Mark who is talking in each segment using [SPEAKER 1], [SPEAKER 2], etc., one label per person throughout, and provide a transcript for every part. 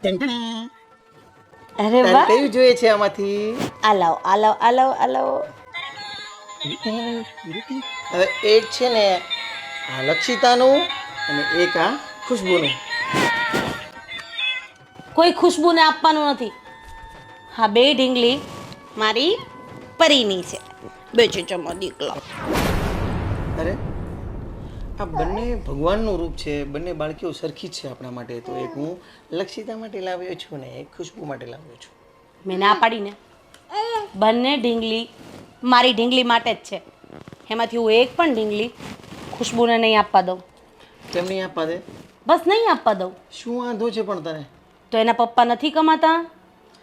[SPEAKER 1] અરે
[SPEAKER 2] તારે
[SPEAKER 1] વાહ,
[SPEAKER 2] કયું જોઈએ છે આમાંથી?
[SPEAKER 1] આલાવ.
[SPEAKER 2] હવે એક છે ને આ લક્ષિતાનું અને એક આ ખુશ્બુનું.
[SPEAKER 1] કોઈ ખુશ્બુને આપવાનું નથી. હા, બે ઢીંગલી મારી પરીની છે. બેચે ચમો દીકલો.
[SPEAKER 2] અરે આ બંને ભગવાનનું રૂપ છે, બંને બાળકીઓ સરખી જ છે આપણા માટે. તો એક હું લક્ષિતા માટે લાવ્યો છું ને એક ખુશ્બુ માટે લાવ્યો છું.
[SPEAKER 1] મેં ના પાડીને. બંને ઢીંગલી મારી ઢીંગલી માટે જ છે. એમાંથી હું એક પણ ઢીંગલી ખુશ્બુને નહીં આપવા દઉં.
[SPEAKER 2] કેમ નહીં આપવા દે?
[SPEAKER 1] બસ નહીં આપવા દઉં.
[SPEAKER 2] શું વાંધો છે પણ તને?
[SPEAKER 1] તો એના પપ્પા નથી કમાતા,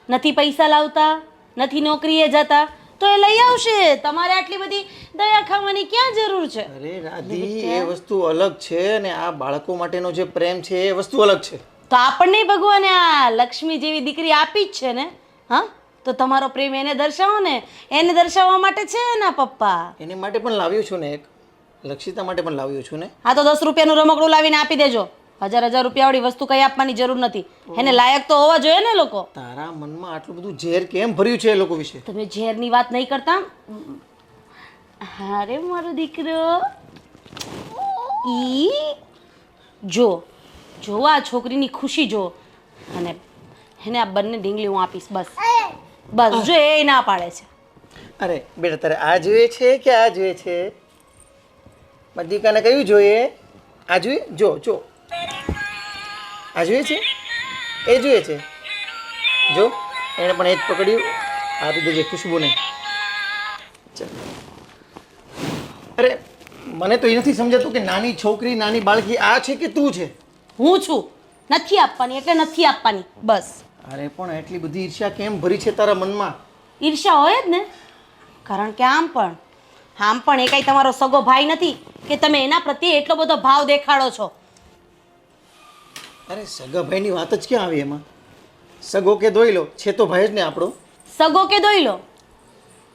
[SPEAKER 1] નથી પૈસા લાવતા, નથી નોકરીએ જતા, તો એ લઈ આવશે. તમારે આટલી બધી દયા ખાવાની ક્યાં જરૂર છે?
[SPEAKER 2] અરે રાધી, એ વસ્તુ અલગ છે અને આ બાળકો માટેનો જે પ્રેમ છે એ વસ્તુ અલગ છે.
[SPEAKER 1] તો આપણને ભગવાને આ લક્ષ્મી જેવી દીકરી આપી જ છે ને. હા, તો તમારો પ્રેમ એને દર્શાવો ને. એને દર્શાવવા માટે છે એના પપ્પા.
[SPEAKER 2] એને માટે પણ લાવ્યો છું ને એક. લક્ષિતા માટે પણ લાવ્યો છું ને.
[SPEAKER 1] હા, તો 10 રૂપિયાનું રમકડું લાવીને આપી દેજો. 1000 રૂપિયાવાળી વસ્તુ કઈ આપવાની જરૂર નથી. એને લાયક તો હોવા જોઈએ ને લોકો.
[SPEAKER 2] તારા મનમાં આટલું બધું ઝેર કેમ ભર્યું છે એ લોકો વિશે?
[SPEAKER 1] તમે ઝેરની વાત નહીં કરતા. અરે મારો દીકરો, ઈ જો આ છોકરીની ખુશી જો. અને એને આ બંને ઢીંગલી હું આપીશ. બસ જો એ ના પાડે છે.
[SPEAKER 2] અરે બેટા, તારે આ જોઈએ છે કે આ જોઈએ છે? મધિકાને કયું જોઈએ? આ જોઈએ? જો આ જોઈએ છે? એ જોઈએ છે? જો એણે પણ એ જ પકડ્યું. આપી દેજે ખુશ્બુને. ચાલ. અરે મને તો એ નથી સમજાતું કે નાની છોકરી નાની બાળકી આ છે કે તું છે?
[SPEAKER 1] હું છું. નથી આપવાની એટલે નથી આપવાની. બસ.
[SPEAKER 2] અરે પણ એટલી બધી ઈર્ષ્યા કેમ ભરી છે તારા મનમાં?
[SPEAKER 1] ઈર્ષ્યા હોય જ ને. કારણ કે આમ પણ એ કાંઈ તમારો સગો ભાઈ નથી કે તમે એના પ્રત્યે એટલો બધો ભાવ દેખાડો છો.
[SPEAKER 2] અરે સગા ભાઈની વાત જ ક્યાં આવી એમાં? સગો કે દોઈ લો છે તો ભાઈ જ ને આપણો.
[SPEAKER 1] સગો કે દોઈ લો,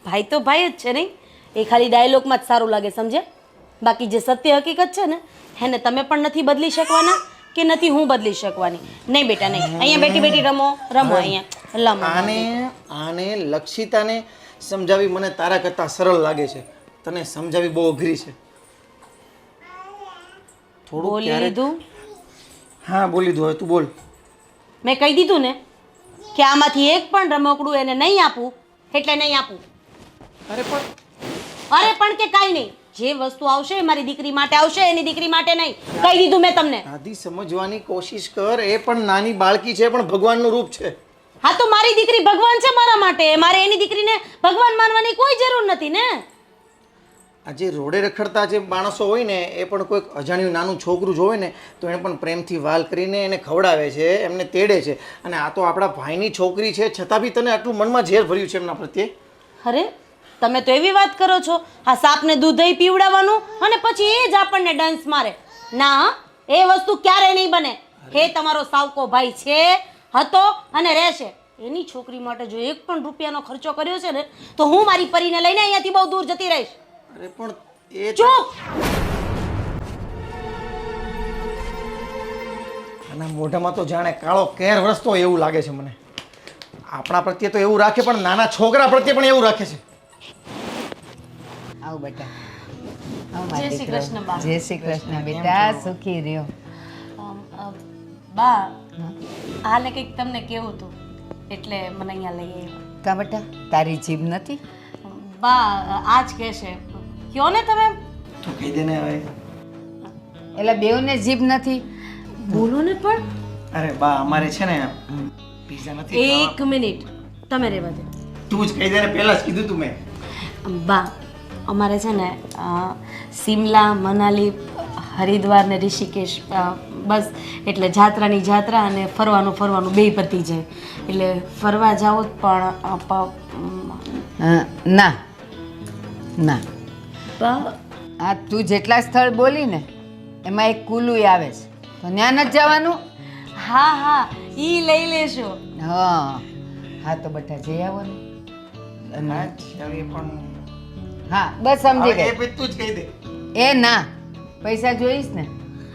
[SPEAKER 1] ભાઈ તો ભાઈ જ છે નહીં. એ ખાલી ડાયલોગમાં જ સારું લાગે, સમજે? બાકી જે સત્ય હકીકત છે ને એને તમે પણ નથી બદલી શકવાના કે નથી હું બદલી શકવાની. નહીં બેટા નહીં. અહીંયા બેઠી રમો અહીંયા.
[SPEAKER 2] આને લક્ષિતાને સમજાવી મને તારા કરતાં સરળ લાગે છે. તને સમજાવી બહુ અઘરી છે. થોડું
[SPEAKER 1] બોલી
[SPEAKER 2] ક્યારેક-
[SPEAKER 1] લીધું.
[SPEAKER 2] હા બોલી દીધું. હવે તું બોલ.
[SPEAKER 1] મેં કહી દીધું ને કે આમાંથી એક પણ રમકડું એને નહીં આપું એટલે નહીં આપું.
[SPEAKER 2] અરે
[SPEAKER 1] પણ કે કાંઈ નહીં. જે વસ્તુ આવશે એ મારી દીકરી માટે આવશે, એની દીકરી માટે નહીં. કહી દીધું મેં તમને.
[SPEAKER 2] આધી સમજવાની કોશિશ કર. એ પણ નાની બાળકી છે પણ ભગવાનનું રૂપ છે.
[SPEAKER 1] હા, તો મારી દીકરી ભગવાન છે મારા માટે. મારે એની દીકરીને ભગવાન માનવાની કોઈ જરૂર નથી ને.
[SPEAKER 2] આજે રોડે રખડતા જે માણસો હોય ને એ પણ કોઈક અજાણ્યું નાનું છોકરું જોવે ને તો એને પણ પ્રેમથી વાલ કરીને એને ખવડાવે છે, એમને તેડે છે. અને આ તો આપણા ભાઈની છોકરી છે છતાં બી તને આટલું મનમાં ઝેર ભર્યું છે એમના પ્રત્યે.
[SPEAKER 1] અરે તમે તો એવી વાત કરો છો. આ સાપને દૂધ દહીં પીવડાવવાનું અને પછી એ જ આપણને ડંસ મારે. ના, એ વસ્તુ ક્યારે નહીં બને. હે તમારો સાવકો ભાઈ છે, હતો અને રહેશે. એની છોકરી માટે જો એક પણ રૂપિયાનો ખર્ચો કર્યો છે ને તો હું મારી પરીને લઈને અહીંયાથી બહુ દૂર જતી રહીશ.
[SPEAKER 2] અરે પણ એ
[SPEAKER 1] ચૂપ.
[SPEAKER 2] આના મોઢામાં તો જાણે કાળો કેર વરસતો હોય એવું લાગે છે મને. આપણા પ્રત્યે તો એવું રાખે પણ નાના છોકરા પ્રત્યે પણ એવું રાખે છે.
[SPEAKER 3] આવ બેટા.
[SPEAKER 1] જય શ્રી કૃષ્ણ બા.
[SPEAKER 3] જય શ્રી કૃષ્ણ બેટા, સુખી રહ્યો.
[SPEAKER 1] બા, હાલે કંઈક તમને કેવું હતું એટલે મને અહીંયા લઈ આવ્યા.
[SPEAKER 3] કા બેટા, તારી જીભ નથી?
[SPEAKER 1] બા આજ કહેશે. કયો ને તમે.
[SPEAKER 2] તો કહી દે ને હવે.
[SPEAKER 3] એટલે બેઉને જીભ નથી?
[SPEAKER 1] બોલો ને પણ.
[SPEAKER 2] અરે બા, અમારે છે ને પીઝા નથી
[SPEAKER 1] એક મિનિટ તમે રહેવા દો.
[SPEAKER 2] તું જ કહી દે ને, પહેલા જ કીધું તું મેં.
[SPEAKER 1] બા, અમારે છે ને સિમલા, મનાલી, હરિદ્વાર ને ઋષિકેશ બસ એટલે જાત્રા અને ફરવાનું બેય પતી જાય. એટલે ફરવા જાઓ પણ
[SPEAKER 3] ના આ તું જેટલા સ્થળ બોલી ને એમાં એક કુલુય આવે છે, તો ત્યાં નથી જવાનું?
[SPEAKER 1] હા ઈ લઈ લેશો.
[SPEAKER 3] હા તો બેટા જઈ આવો ને.
[SPEAKER 2] પણ
[SPEAKER 3] હા બસ સમજી ગઈ.
[SPEAKER 2] તું જ કહી દે.
[SPEAKER 3] એ ના, પૈસા જોઈશ ને?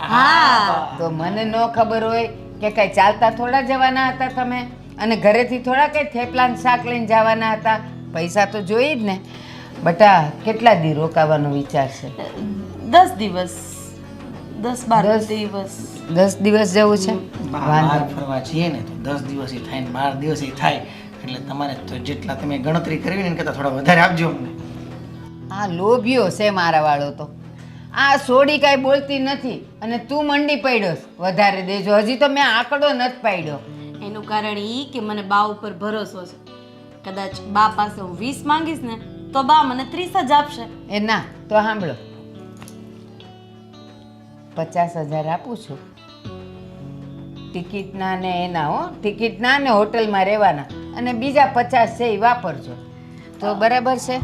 [SPEAKER 1] હા
[SPEAKER 3] તો મને ન ખબર હોય કે કાંઈ ચાલતા થોડા જવાના હતા તમે? અને ઘરેથી થોડા કંઈ થેપલાન શાક લઈને જવાના હતા? પૈસા તો જોઈ જ ને. બટા, કેટલા દી રોકાવાનો વિચાર છે?
[SPEAKER 1] 10 દિવસ 10-12
[SPEAKER 3] 10
[SPEAKER 1] દિવસ
[SPEAKER 3] 10 દિવસ જવું છે?
[SPEAKER 2] બહાર ફરવા જઈએ ને તો 10 દિવસ થાય ને 12 દિવસ થાય, એટલે તમારે તો જેટલા તમે ગણતરી કરવી ને એના કરતાં થોડા વધારે આપજો અમને.
[SPEAKER 3] આ લોભિયો છે મારા વાળો તો. આ સોડી કાંઈ બોલતી નથી અને તું મંડી પડ્યો છે. વધારે દેજો. હજી તો મેં આંકડો નથી પાડ્યો.
[SPEAKER 1] એનું કારણ ઈ કે મને બા ઉપર ભરોસો છે. કદાચ બા પાસે હું 20 માંગીશ ને તો બા મને 30 જ આપશે.
[SPEAKER 3] એ ના, તો સાંભળો, 50,000 આપું છું ટિકિટના ને એના. હો, ટિકિટના ને હોટલમાં રહેવાના, અને બીજા 50 છે એ વાપરજો. તો બરાબર છે?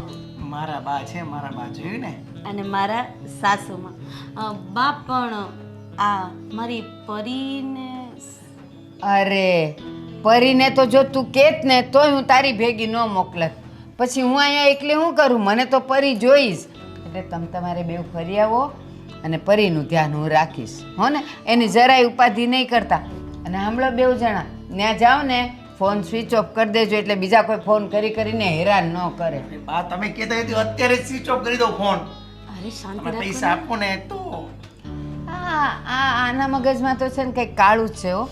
[SPEAKER 2] મારા બા છે, મારા બા જોયું ને.
[SPEAKER 1] અને મારા સાસુમાં બા પણ આ મારી પરીને
[SPEAKER 3] અરે, પરીને તો જો તું કહેત ને તોય હું તારી ભેગી ન મોકલત. પછી હું અહીંયા એકલી શું કરું? મને તો પરી જોઈશ. એટલે તમે તમારે બેવ ફરી આવો અને પરીનું ધ્યાન હું રાખીશ. હો ને? એની જરાય ઉપાધિ નહીં કરતા. અને સાંભળો બેવ જણા, ત્યાં જાઓ ને ફોન સ્વિચ ઓફ કરી દેજો, એટલે બીજા કોઈ ફોન કરીને હેરાન ન કરે.
[SPEAKER 2] અરે બા, તમે કહેતા હોય તો અત્યારે જ સ્વિચ ઓફ કરી દો ફોન.
[SPEAKER 1] અરે શાંતિ
[SPEAKER 2] તમે
[SPEAKER 1] રાખો
[SPEAKER 2] પૈસા આપો ને તો.
[SPEAKER 3] આના મગજમાં તો છે ને કંઈક કાળું જ છે. હો,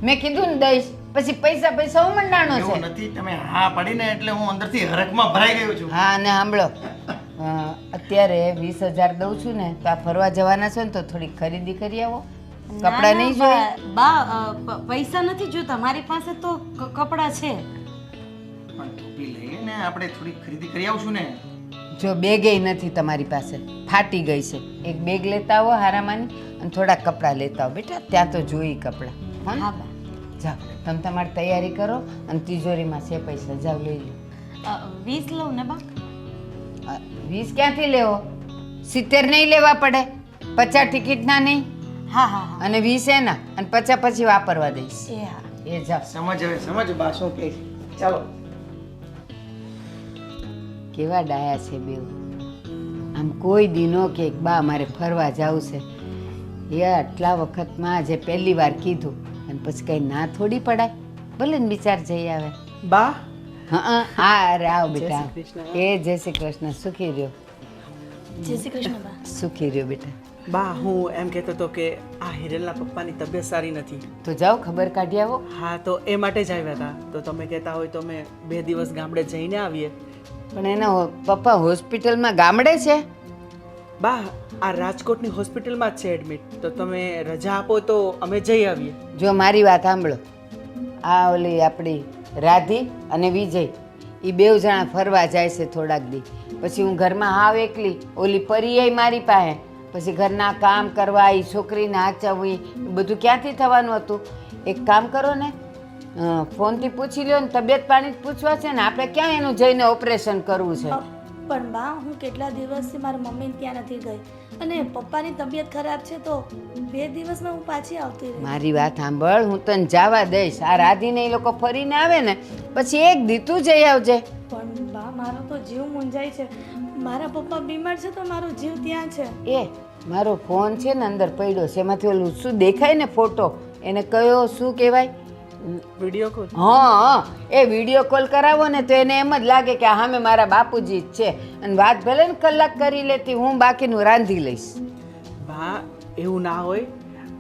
[SPEAKER 3] મેં કીધું ને દઈશ, પછી પૈસા ઉમંડાણો
[SPEAKER 2] એવું
[SPEAKER 3] છે.
[SPEAKER 2] નથી, તમે હા પડીને એટલે હું અંદરથી હરખમાં ભરાઈ ગયો છું.
[SPEAKER 3] હા, અને સાંભળો, અત્યારે 20,000 દઉં છું ને, તો આ ફરવા જવાના છો ને તો થોડી ખરીદી કરી આવો. કપડાં નહીં જોઈએ?
[SPEAKER 1] બા પૈસા નથી જોતા, મારી પાસે તો કપડાં છે.
[SPEAKER 2] પણ ટોપી લઈએ ને આપણે થોડી ખરીદી કરી આવશું ને.
[SPEAKER 3] જો બેગેય નથી તમારી પાસે, ફાટી ગઈ છે. એક બેગ લેતા આવો હારામાની, અને થોડા કપડાં લેતા આવો બેટા. ત્યાં તો જોઈ કપડાં.
[SPEAKER 1] હા બા.
[SPEAKER 3] જાઓ, તમે તમારી તૈયારી કરો, અને તિજોરીમાં છે પૈસા, જાઓ લઈ લો.
[SPEAKER 1] 20 લઉં ને બા?
[SPEAKER 3] 20 ક્યાંથી લેવો? 70 નહીં લેવા પડે? 50 ટિકિટના નહીં?
[SPEAKER 1] હા હા હા.
[SPEAKER 3] અને 20 એના, અને 50 પછી વાપરવા દઈશ.
[SPEAKER 1] એ હા.
[SPEAKER 3] એ જાઓ.
[SPEAKER 2] સમજ બા શું કહે છે. ચાલો.
[SPEAKER 3] કેવા ડાયા છે બેવ. આમ કોઈ દીનો કે બા મારે ફરવા જવું છે, એ આટલા વખતમાં જે પહેલી વાર કીધું, અને પછી કંઈ ના થોડી પડાય. ભલે ને બિચાર જઈ આવે.
[SPEAKER 4] બા,
[SPEAKER 3] હા, અરે આવ બેટા.
[SPEAKER 4] જય શ્રી કૃષ્ણ.
[SPEAKER 3] એ જય શ્રી કૃષ્ણ. સુખી રહ્યો,
[SPEAKER 1] જય શ્રી કૃષ્ણ બા.
[SPEAKER 3] સુખી રહ્યો બેટા.
[SPEAKER 4] બા હું એમ કહેતો હતો કે આ હિરલના પપ્પાની તબિયત સારી નથી.
[SPEAKER 3] તો જાઓ ખબર કાઢી આવો.
[SPEAKER 4] હા, તો એ માટે જ આવ્યા હતા. તો તમે કહેતા હોય તો અમે 2 દિવસ ગામડે જઈને આવીએ.
[SPEAKER 3] પણ એના પપ્પા હોસ્પિટલમાં ગામડે છે?
[SPEAKER 4] બા, આ રાજકોટની હોસ્પિટલમાં જ છે એડમિટ. તો તમે રજા આપો તો અમે જઈ આવીએ.
[SPEAKER 3] જો મારી વાત સાંભળો, આ ઓલી આપણી રાધી અને વિજય એ બેવ જણા ફરવા જાય છે થોડાક દી. પછી હું ઘરમાં હાવ એકલી, ઓલી પરી મારી પાસે. પછી ઘરના કામ કરવા, એ છોકરીને હાચવવી, બધું ક્યાંથી થવાનું હતું? એક કામ કરો ને, ફોનથી પૂછી લ્યો ને, તબિયત પાણી જ પૂછવા છે ને, આપણે ક્યાં એનું જઈને ઓપરેશન કરવું છે?
[SPEAKER 5] પણ બા, હું કેટલા દિવસથી મારા મમ્મી ત્યાં નથી ગઈ, અને પપ્પાની તબિયત ખરાબ છે, તો 2 દિવસમાં હું પાછી આવતી રહી.
[SPEAKER 3] મારી વાત સાંભળ, હું તને જવા દઈશ. આ રાધીને એ લોકો ફરીને આવે ને પછી એક દી તું જઈ આવજે.
[SPEAKER 5] પણ બા, મારો તો જીવ મૂંઝાય છે. મારા પપ્પા બીમાર છે તો મારો જીવ ત્યાં છે.
[SPEAKER 3] એ મારો ફોન છે ને અંદર પડ્યો છે, એમાંથી ઓલું શું દેખાય ને ફોટો, એને કયો શું કહેવાય?
[SPEAKER 4] Video call?
[SPEAKER 3] હા, એ વિડીયો કોલ કરાવો ને તો એને એમ જ લાગે કે સામે મારા બાપુજી જ છે. અને વાત ભલે ને કલાક કરી લેતી, હું બાકીનું રાંધી લઈશ.
[SPEAKER 4] બા, એવું ના હોય.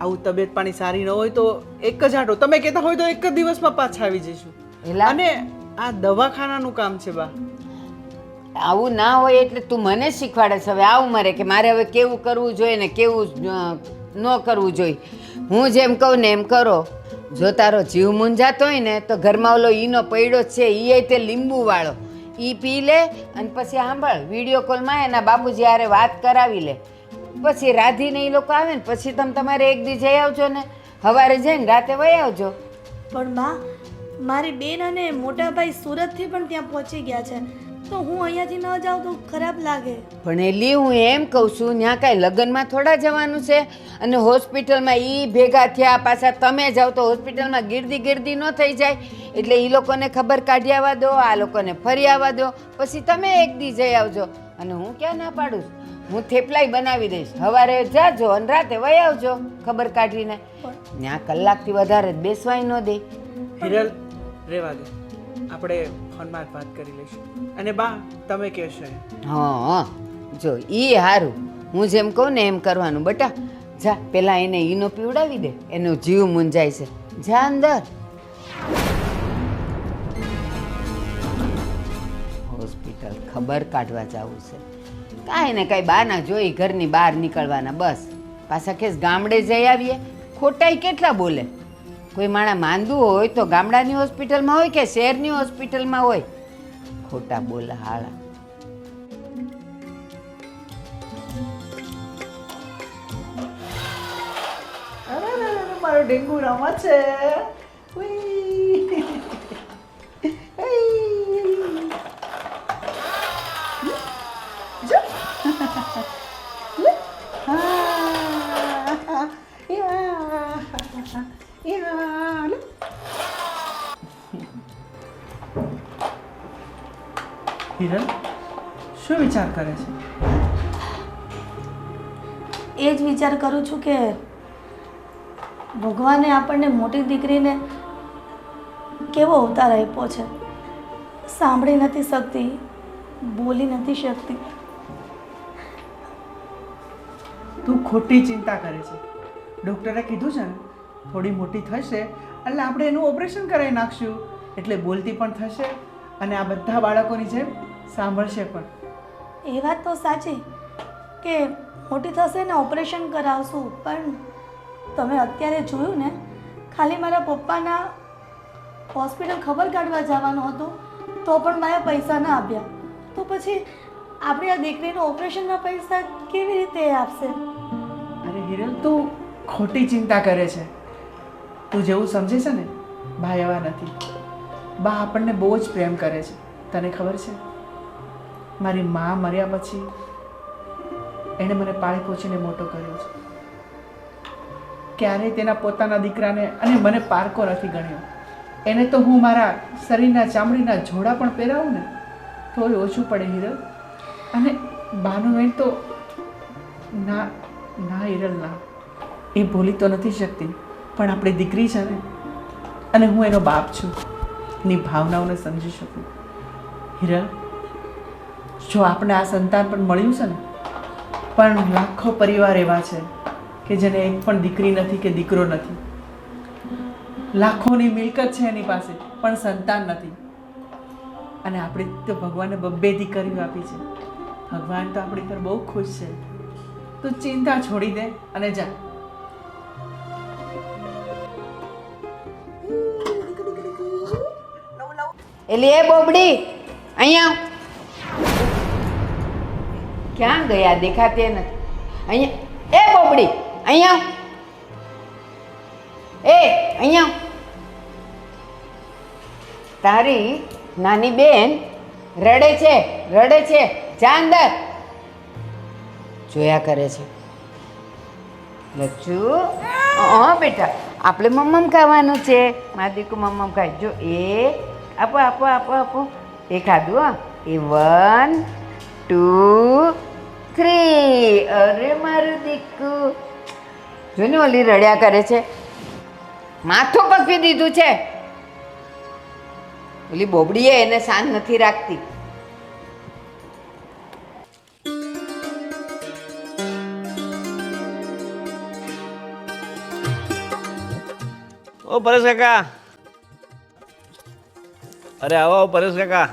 [SPEAKER 4] આવું તબિયત પાણી સારી ન હોય તો એક જ આટો, તમે કહેતા હોય તો એક જ દિવસમાં પાછા આવી જઈશું.
[SPEAKER 3] એલા,
[SPEAKER 4] અને આ દવાખાનાનું કામ છે બા.
[SPEAKER 3] આવું ના હોય એટલે તું મને શીખવાડે છે હવે આ ઉંમરે કે મારે હવે કેવું કરવું જોઈએ ને કેવું ન કરવું જોઈએ. હું જેમ કહું ને એમ કરો. જો તારો જીવ મૂંઝાતો હોય ને તો ઘરમાં ઓલો ઈનો પૈડો છે, એ તે લીંબુવાળો, એ પી લે. અને પછી સાંભળ, વિડીયો કોલમાં એના બાપુજી હારે વાત કરાવી લે. પછી રાધીને એ લોકો આવે ને પછી તમે તમારે એક દી જઈ આવજો ને, સવારે જઈને રાતે વહી આવજો.
[SPEAKER 5] પણ બા, મારી બેન અને મોટા ભાઈ સુરતથી પણ ત્યાં પહોંચી ગયા છે, તો હું અહીંયાથી ન જાઉં તો ખરાબ લાગે.
[SPEAKER 3] પણ એલી હું એમ કહું છું, ત્યાં કાંઈ લગ્નમાં થોડા જવાનું છે? અને હોસ્પિટલમાં એ ભેગા થયા, પાછા તમે જાઓ તો હોસ્પિટલમાં ગીર્દી ન થઈ જાય. એટલે એ લોકોને ખબર કાઢી આવવા દો, આ લોકોને ફરી આવવા દો, પછી તમે એક દી જઈ આવજો. અને હું ક્યાં ના પાડું છું, હું થેપલાય બનાવી દઈશ. સવારે જાજો અને રાતે વહી આવજો ખબર કાઢીને. ત્યાં કલાકથી વધારે જ બેસવાય ન દે.
[SPEAKER 4] હિરલ રેવા દે, આપણે ફોનમાં જ વાત કરી લઈશું. અને બા તમે કહેશો એમ.
[SPEAKER 3] હા જો ઈ હારું. હું જેમ કહું ને એમ કરવાનું બટા. જા પેલા એને ઈનો પીવડાવી દે, એનો જીવ મૂંઝાય છે. જા અંદર. હોસ્પિટલ ખબર કાઢવા જવું છે. કાંઈ ને કાંઈ બાના જોઈ ઘરની બહાર નીકળવાના બસ. પાછા કેસ ગામડે જઈ આવીએ. ખોટાઈ કેટલા બોલે. કોઈ માણા માંદું હોય તો ગામડાની હોસ્પિટલમાં હોય કે શહેરની હોસ્પિટલમાં હોય. ખોટા બોલે હાળા.
[SPEAKER 4] મારો ડેન્ગુ રમા છે. ઉઈ. જો. હિરલ શું વિચાર કરે છે?
[SPEAKER 5] એ જ વિચાર કરું છું કે ભગવાને આપણને મોટી દીકરીને કેવો અવતાર આપ્યો છે. સાંભળી નથી શકતી, બોલી નથી શકતી.
[SPEAKER 4] તું ખોટી ચિંતા કરે છે. ડૉક્ટરે કીધું છે ને થોડી મોટી થશે એટલે આપણે એનું ઓપરેશન કરાવી નાખશું, એટલે બોલતી પણ થશે અને આ બધા બાળકોની જેમ સાંભળશે પણ.
[SPEAKER 5] એ વાત તો સાચી કે મોટી થશે ને ઓપરેશન કરાવશું, પણ તમે અત્યારે જોયું ને, ખાલી મારા પપ્પાના હોસ્પિટલ ખબર કાઢવા જવાનું હતું તો પણ મારા પૈસા ના આપ્યા, તો પછી આપણી આ દીકરીનું ઓપરેશનના પૈસા કેવી રીતે આપશે?
[SPEAKER 4] અરે હિરલ તું ખોટી ચિંતા કરે છે. તું જેવું સમજે છે ને બા એવા નથી. બા આપણને બહુ જ પ્રેમ કરે છે. તને ખબર છે, મારી મા મર્યા પછી એણે મને પાળી પોછીને મોટો કર્યો છે. ક્યારેય તેના પોતાના દીકરાને અને મને પારકો નથી ગણ્યો. એને તો હું મારા શરીરના ચામડીના જોડા પણ પહેરાવું ને તોય ઓછું પડે હિરલ. અને બાનું એમ તો ના ના હિરલ ના, એ ભૂલી તો નથી શકતી, પણ આપણી દીકરી છે ને, અને હું એનો બાપ છું, એની ભાવનાઓને સમજી શકું. હિરલ, જો આપણે આ સંતાન પણ મળ્યું છે ને, પણ લાખો પરિવાર એવા છે કે જેને એક પણ દીકરી નથી કે દીકરો નથી. લાખોની મિલકત છે એની પાસે, પણ સંતાન નથી. અને આપણે તો ભગવાને બબ્બે દીકરીઓ આપી છે. ભગવાન તો આપણી પર બહુ ખુશ છે. તું ચિંતા છોડી દે અને જા.
[SPEAKER 3] એટલે એ બોબડી અહીંયા ક્યાં ગયા? દેખાતી નથી. અહીંયા એ બોબડી અહીંયા એ અહીંયા તારી નાની બેન રડે છે જા અંદર. જોયા કરે છે. લચ્છુ હા બેટા, આપણે મમ્મમ ખાવાનું છે. મારા દીકુ મમ્મમ ખાય. જો એ આપો આપો આપો આપો એ ખાધું. હા એ 1 2 3. અરે મારું દીકુ જોને ઓલી રડ્યા કરે છે. માથું પકવી દીધું છે. ઓલી બોબડીએ એને શાંત નથી રાખતી.
[SPEAKER 6] ઓ પરેશ કાકા, અરે આવો પરેશ કાકા.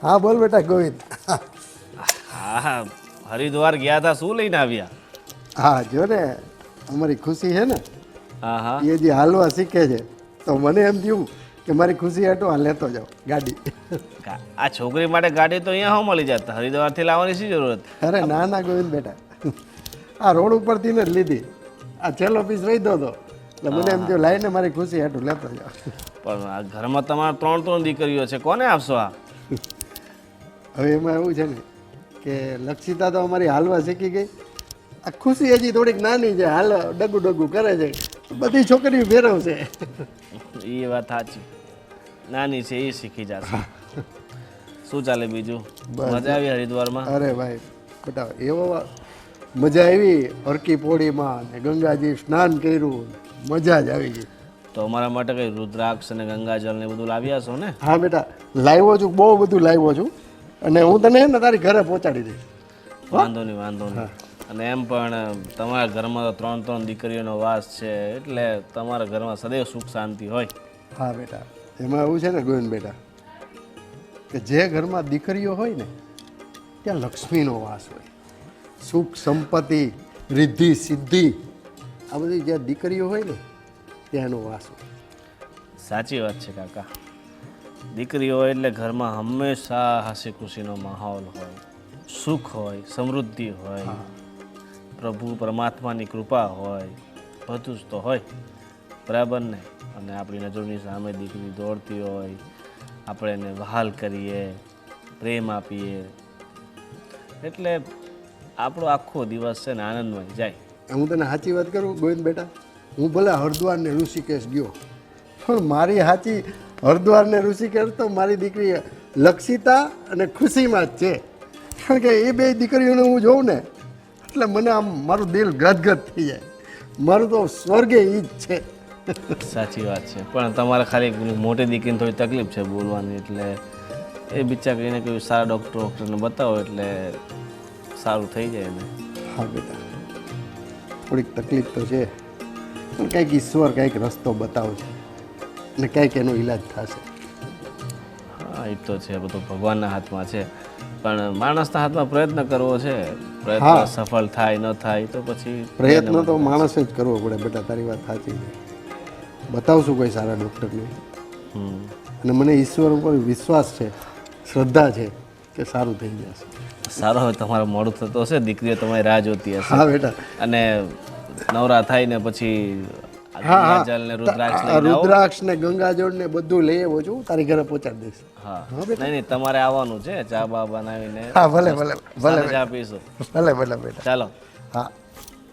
[SPEAKER 7] હા બોલ બેટા ગોવિંદ.
[SPEAKER 6] હા હા, હરિદ્વાર ગયા હતા, શું લઈને આવ્યા?
[SPEAKER 7] હા જો ને અમારી ખુશી છે ને,
[SPEAKER 6] હા હા,
[SPEAKER 7] એ જે હાલવા શીખે છે તો મને એમ થયું કે મારી ખુશી હાટો આ લેતો જાઉં ગાડી.
[SPEAKER 6] આ છોકરી માટે ગાડી તો અહીંયા મળી જતા, હરિદ્વારથી લાવવાની શી જરૂર હતી?
[SPEAKER 7] અરે ના ના ગોવિંદ બેટા, આ રોડ ઉપરથી ને જ લીધી. આ છેલ્લો પીસ રહી દો તો એટલે મને એમ થયું લાઈને મારી ખુશી હાટું લેતો જાઉં.
[SPEAKER 6] પણ આ ઘરમાં તમારા 3 દીકરીઓ છે, કોને આપશો આ?
[SPEAKER 7] હવે એમાં એવું છે ને કે લક્ષિતા તો અમારી હાલવા શીખી ગઈ. આ ખુશી હજી થોડીક નાની છે, હાલ ડગું ડગું કરે છે. બધી છોકરીઓ ફેરવશે.
[SPEAKER 6] એ વાત સાચી, નાની છે એ શીખી જશે. શું ચાલે બીજું?
[SPEAKER 7] બસ.
[SPEAKER 6] મજા આવી હરિદ્વારમાં?
[SPEAKER 7] અરે ભાઈ બેટા એવો મજા આવી હરકી પોળીમાં ને ગંગાજી સ્નાન કર્યું મજા જ આવી ગઈ.
[SPEAKER 6] તો અમારા માટે કંઈ રુદ્રાક્ષ અને ગંગાજળ ને બધું લાવ્યા છો ને?
[SPEAKER 7] હા બેટા લાવ્યો છું, બહુ બધું લાવ્યો છું અને હું તને ને તારી ઘરે પહોંચાડી દઈશ.
[SPEAKER 6] વાંધો નહીં, વાંધો નહીં. અને એમ પણ તમારા ઘરમાં તો 3 દીકરીઓનો વાસ છે, એટલે તમારા ઘરમાં સદૈવ સુખ શાંતિ હોય.
[SPEAKER 7] હા બેટા એમાં એવું છે ને ગોવિંદ બેટા કે જે ઘરમાં દીકરીઓ હોય ને ત્યાં લક્ષ્મીનો વાસ હોય, સુખ સંપત્તિ રિદ્ધિ સિદ્ધિ આ બધી જ્યાં દીકરીઓ હોય ને ત્યાં એનો વાસ હોય.
[SPEAKER 6] સાચી વાત છે કાકા. દીકરીઓ હોય એટલે ઘરમાં હંમેશા હાસ્ય ખુશીનો માહોલ હોય, સુખ હોય, સમૃદ્ધિ હોય, પ્રભુ પરમાત્માની કૃપા હોય, બધું જ તો હોય, બરાબર ને? અને આપણી નજરની સામે દીકરી દોડતી હોય, આપણે એને વહાલ કરીએ, પ્રેમ આપીએ, એટલે આપણો આખો દિવસ છે ને આનંદમય જાય.
[SPEAKER 7] હું તને સાચી વાત કરું ગોવિંદ બેટા, હું ભલે હરિદ્વાર ને ઋષિકેશ ગયો પણ મારી સાચી હરિદ્વાર ને ઋષિકેશ તો મારી દીકરી લક્ષિતા અને ખુશીમાં જ છે. કારણ કે એ બે દીકરીઓને હું જોઉં ને એટલે મને આમ મારું દિલ ગદગદ થઈ જાય. મારું તો સ્વર્ગે ઈ જ છે.
[SPEAKER 6] સાચી વાત છે. પણ તમારે ખાલી મોટી દીકરીને થોડી તકલીફ છે બોલવાની, એટલે એ બિચાર કહીને કોઈ સારા ડૉક્ટરને બતાવો એટલે સારું થઈ જાય ને.
[SPEAKER 7] હા બેટા થોડીક તકલીફ તો છે પણ કંઈક ઈશ્વર કંઈક રસ્તો બતાવશે અને કંઈક એનો ઈલાજ થશે.
[SPEAKER 6] હા એ તો છે, બધું ભગવાનના હાથમાં છે, પણ માણસના હાથમાં પ્રયત્ન કરવો છે. પ્રયત્ન
[SPEAKER 7] હા.
[SPEAKER 6] સફળ થાય ન થાય તો પછી
[SPEAKER 7] પ્રયત્ન તો માણસે જ કરવો પડે બેટા, તારી વાત સાચી છે. બતાવશું કોઈ સારા ડૉક્ટરને
[SPEAKER 6] હમ.
[SPEAKER 7] અને મને ઈશ્વર ઉપર વિશ્વાસ છે, શ્રદ્ધા છે કે સારું થઈ જશે.
[SPEAKER 6] સારો હવે તમારું મોડું થતું હશે, દીકરીઓ તમારી રાહ જોતી હશે.
[SPEAKER 7] હા બેટા.
[SPEAKER 6] અને નવરા થાય ને પછી
[SPEAKER 7] હા
[SPEAKER 6] ગંગાજળ ને રુદ્રાક્ષ
[SPEAKER 7] હા
[SPEAKER 6] લઈને આવો.
[SPEAKER 7] રુદ્રાક્ષ ને ગંગાજળ ને બધું લઈ આવો છું, તારી ઘરે પહોંચાડી દઈશ.
[SPEAKER 6] હા નહીં નહીં, તમારે આવવાનું છે, ચા બા બનાવીને
[SPEAKER 7] હા ભલે ભલે ભલે
[SPEAKER 6] સાથે ચા પીશું.
[SPEAKER 7] ભલે ભલે બેટા.
[SPEAKER 6] ચાલો,
[SPEAKER 7] હા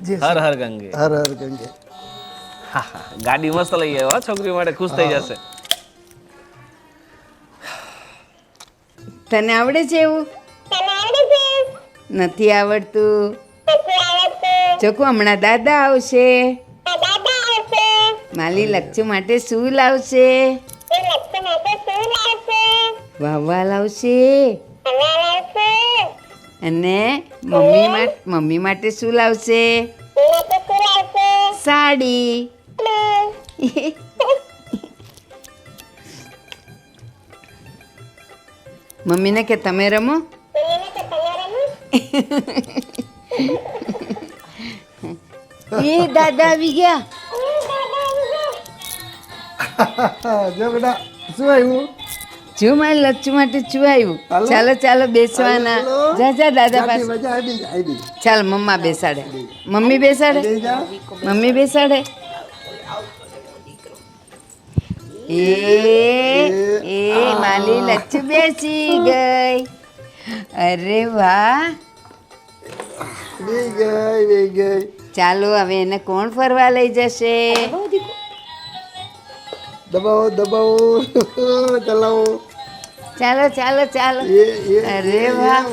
[SPEAKER 7] જી
[SPEAKER 6] હર હર ગંગે.
[SPEAKER 7] હર હર ગંગે.
[SPEAKER 6] હા હા, ગાડી મસ્ત લઈ આવ્યો હો, છોકરી માટે ખુશ થઈ જશે.
[SPEAKER 3] તને આવડે છે એવું? નથી આવડતું? ચોખ્ખું હમણાં દાદા આવશે, માલી લક્ષુ માટે શું લાવશે? વાવા લાવશે. અને મમ્મી માટે શું લાવશે? સાડી. મમ્મીને કે તમે રમો. એ દાદા આવી ગયા.
[SPEAKER 7] જો બેટા શું આવ્યું?
[SPEAKER 3] જો મારી લચ્છુ માટે શું આવ્યું?
[SPEAKER 7] હાલો.
[SPEAKER 3] ચાલો ચાલો બેસવાના.
[SPEAKER 7] ચાલો.
[SPEAKER 3] જા જા દાદા
[SPEAKER 7] જાતી
[SPEAKER 3] પાસે.
[SPEAKER 7] મજા આવી.
[SPEAKER 3] ચાલ મમ્મા બેસાડે. મમ્મી બેસાડે. મમ્મી બેસાડે. એ માલી લચ્છુ બેસી ગઈ. અરે વાહ.
[SPEAKER 7] વે ગઈ.
[SPEAKER 3] ચાલો હવે એને કોણ ફરવા લઈ જશે?
[SPEAKER 7] દબાવો દબાવો ચલાવો.
[SPEAKER 3] ચાલો ચાલો ચાલો. અરે વાહ.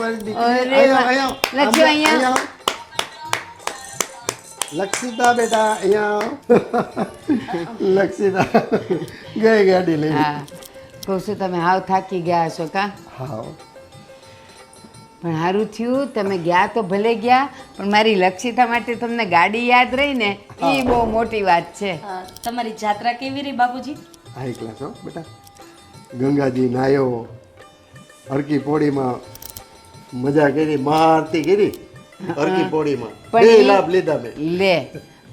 [SPEAKER 3] અરે વાહ. લચ્છુ અહીંયા.
[SPEAKER 7] લક્ષિતા બેટા અહીંયા લક્ષિતા ગઈ ગાડી લઈ.
[SPEAKER 3] હા કહું છું તમે હાવ થાકી ગયા હશો કા?
[SPEAKER 7] હા
[SPEAKER 3] પણ સારું થયું તમે ગયા તો ભલે ગયા, પણ મારી લક્ષિતા માટે તમને ગાડી યાદ રહી ને એ બહુ મોટી વાત છે.
[SPEAKER 1] તમારી જાત્રા કેવી રહી બાપુજી?
[SPEAKER 7] હાઈ ક્લાસ હો બેટા. ગંગાજી નાયો, હરકી પોળીમાં મજા કરી, મહાઆરતી કરી હરકી પોળીમાં.
[SPEAKER 3] પણ
[SPEAKER 7] બે
[SPEAKER 3] ઈ-
[SPEAKER 7] લાભ લીધા મેં.
[SPEAKER 3] લે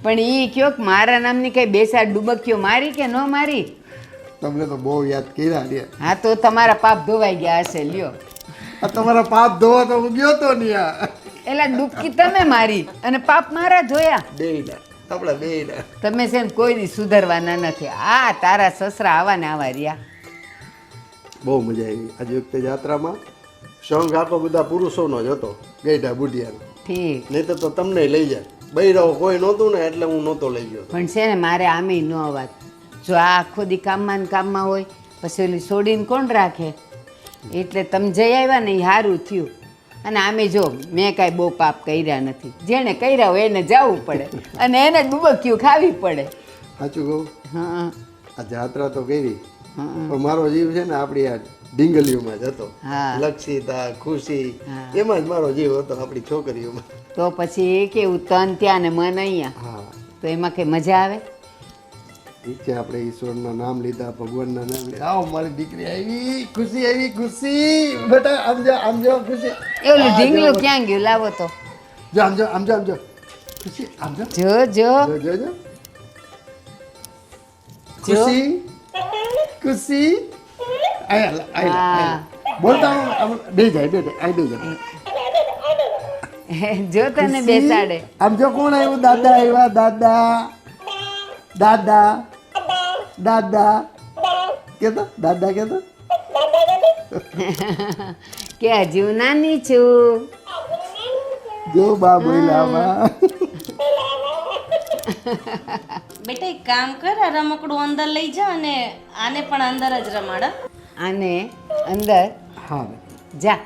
[SPEAKER 3] પણ એ કયો કે મારા નામની કઈ બેસાડ ડૂબકીઓ મારી કે ન મારી?
[SPEAKER 7] તમને તો બહુ યાદ કર્યા રે.
[SPEAKER 3] હા તો તમારા પાપ ધોવાઈ ગયા હશે. લ્યો
[SPEAKER 7] આ તમારા પાપ ધોવા તો હું ગયો તો ન્યા.
[SPEAKER 3] એલા ડૂબકી તમે મારી અને પાપ મારા ધોયા.
[SPEAKER 7] બેયના આપણા બેયના.
[SPEAKER 3] તમે છે ને કોઈ દી સુધરવાના નથી. આ તારા સસરા આવા ને આવા રહ્યા.
[SPEAKER 7] બહુ મજા આવી આજે વખતે યાત્રામાં. સંઘ આખો બધા પુરુષોનો જ હતો, ગઈઢા બુઢિયાનો.
[SPEAKER 3] ઠીક.
[SPEAKER 7] નહીં તો તમને લઈ જાય. બૈરાઓ કોઈ નહોતું ને એટલે હું નહોતો લઈ ગયો.
[SPEAKER 3] પણ છે ને મારે આમેય ન અવાજ. જો આ આખો દી કામમાં ને કામમાં હોય પછી ઓલી છોડીને કોણ રાખે? એટલે તમે જઈ આવ્યા ને એ સારું થયું. અને આમે જો મેં કાંઈ બહુ પાપ કર્યા નથી, જેણે કર્યા હોય એને જવું પડે અને એને ડૂબક્યું ખાવી પડે.
[SPEAKER 7] સાચું કહું,
[SPEAKER 3] હા
[SPEAKER 7] આ જાત્રા તો કરી પણ મારો જીવ છે ને આપણી આ ડીંગલીઓમાં જ હતો.
[SPEAKER 3] હા.
[SPEAKER 7] લક્ષિતા, ખુશી એમાં જ મારો જીવ હતો, આપણી છોકરીઓમાં.
[SPEAKER 3] તો પછી એ કેવું તન ત્યાં ને મન અહીંયા,
[SPEAKER 7] હા,
[SPEAKER 3] તો એમાં કઈ મજા આવે?
[SPEAKER 7] ઠીક છે, આપણે ઈશ્વરના નામ લીધા, ભગવાનના નામ લીધા. આવો મારી દીકરી આવી, ખુશી આવી. ખુશી બેટા આમ જો ખુશી.
[SPEAKER 3] એવું ઢીંગલું ક્યાં ગયું? લાવો તો
[SPEAKER 7] જો આમ જો ખુશી આમ જો
[SPEAKER 3] જો જો
[SPEAKER 7] જો જો ખુશી ખુશી આયા બોલતા બે જાય
[SPEAKER 3] જો તને બેસાડે.
[SPEAKER 7] આમ જો કોણ આવ્યું? દાદા આવ્યા. દાદા દાદા દાદા કેતો દાદા કેતો
[SPEAKER 3] કે હજુ નાની છું.
[SPEAKER 7] જો બા બોલાવા.
[SPEAKER 1] બેટા એક કામ કર, આ રમકડું અંદર લઈ જા અને આને પણ અંદર જ રમાડા.
[SPEAKER 3] આને અંદર
[SPEAKER 7] હા
[SPEAKER 3] જા,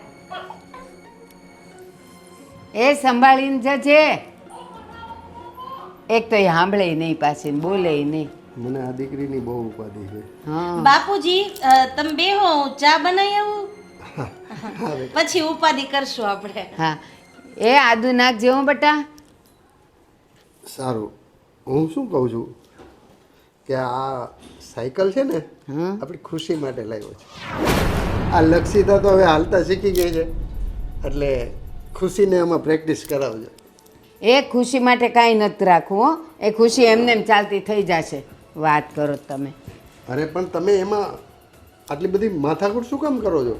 [SPEAKER 3] એ સંભાળીને જજે. એક તો એ સાંભળે નહીં, પાછી બોલે નહીં.
[SPEAKER 7] મને આ દીકરીની બહુ ઉપાધિ છે.
[SPEAKER 3] હા
[SPEAKER 1] બાપુજી તમે બેહો, હું ચા બનાવી આવું, પછી ઉપાધિ કરશું આપણે.
[SPEAKER 3] હા, એ આદુ નાખજે હો બેટા.
[SPEAKER 7] સારું, હું શું કહું છું કે આ સાયકલ છે ને આપણી ખુશી માટે લાવ્યો છે. આ લક્ષિતા તો હવે હાલતા શીખી ગઈ છે, એટલે ખુશીને એમાં પ્રેક્ટિસ કરાવજો.
[SPEAKER 3] એ ખુશી માટે કાંઈ નથી રાખવું હો, એ ખુશી એમને એમ ચાલતી થઈ જશે. વાત કરો તમે.
[SPEAKER 7] અરે પણ તમે એમાં આટલી બધી માથાકૂટ શું કામ કરો છો?